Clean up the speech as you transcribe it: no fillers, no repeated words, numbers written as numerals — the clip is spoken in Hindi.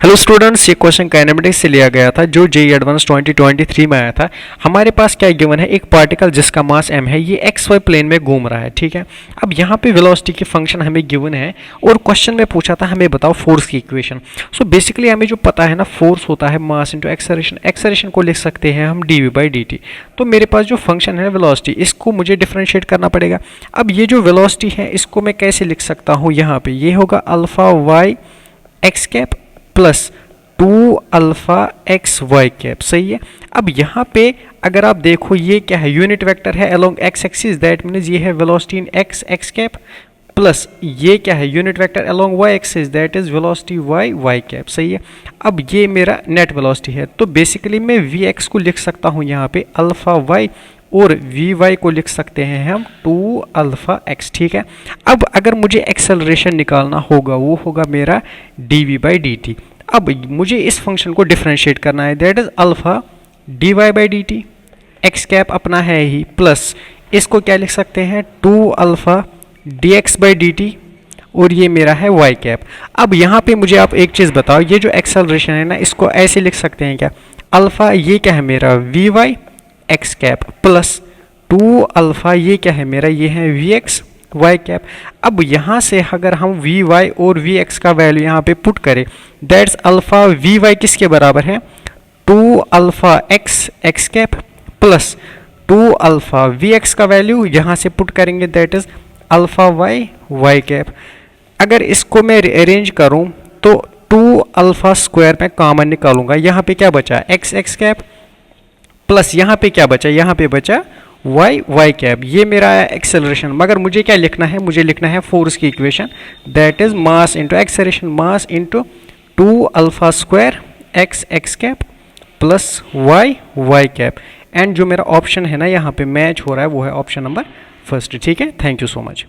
हेलो स्टूडेंट्स, ये क्वेश्चन काइनेमेटिक्स से लिया गया था जो जेईई एडवांस 2023 में आया था। हमारे पास क्या गिवन है, एक पार्टिकल जिसका मास m है, ये एक्स वाई प्लेन में घूम रहा है। ठीक है, अब यहाँ पे वेलोसिटी की फंक्शन हमें गिवन है और क्वेश्चन में पूछा था हमें बताओ फोर्स की इक्वेशन। सो बेसिकली हमें जो पता है ना, फोर्स होता है मास इंटू एक्सेलरेशन। एक्सेलरेशन को लिख सकते हैं हम dv/dt। तो मेरे पास जो फंक्शन है वेलोसिटी, इसको मुझे डिफ्रेंशिएट करना पड़ेगा। अब ये जो वेलोसिटी है इसको मैं कैसे लिख सकता हूँ, यहाँ पे ये होगा alpha Y X cap plus 2 alpha X Y cap. सही है। अब यहाँ पे अगर आप देखो ये क्या है, यूनिट वेक्टर है along X axis, that means ये है velocity in X X cap, plus ये क्या है, unit vector along Y axis, that is velocity Y Y cap. सही है। अब ये मेरा नेट वेलोसिटी है, तो बेसिकली मैं वी एक्स को लिख सकता हूँ यहाँ पे अल्फा वाई और वी वाई को लिख सकते हैं हम 2 अल्फा एक्स। ठीक है। अब अगर मुझे एक्सेलरेशन निकालना होगा, वो होगा मेरा dv/dt। अब मुझे इस फंक्शन को डिफरेंशिएट करना है, that is alpha dy/dt, x cap अपना है ही, प्लस इसको क्या लिख सकते हैं 2 अल्फा dx/dt और ये मेरा है y कैप। अब यहाँ पे मुझे आप एक चीज़ बताओ, ये जो एक्सेलरेशन है ना, इसको ऐसे लिख सकते हैं क्या, अल्फा ये क्या है मेरा vy x cap plus 2 alpha ये क्या है मेरा, ये है vx y कैप। अब यहाँ से अगर हम vy और vx का वैल्यू यहाँ पे पुट करें, दैट्स अल्फा vy किसके बराबर है 2 alpha x x cap plus 2 alpha vx का वैल्यू यहाँ से पुट करेंगे, that is alpha y y cap. अगर इसको मैं अरेंज करूँ तो 2 अल्फा स्क्वायर में कॉमन निकालूंगा, यहाँ पे क्या बचा x एक्स कैप प्लस यहाँ पे क्या बचा, यहाँ पे बचा वाई वाई कैप। ये मेरा एक्सेलरेशन। मगर मुझे क्या लिखना है, मुझे लिखना है फोर्स की equation, that is mass into acceleration, mass into 2 alpha square X X cap plus Y Y cap. And जो मेरा ऑप्शन है ना यहाँ पे मैच हो रहा है, वो है ऑप्शन नंबर फर्स्ट। ठीक है, थैंक यू सो मच।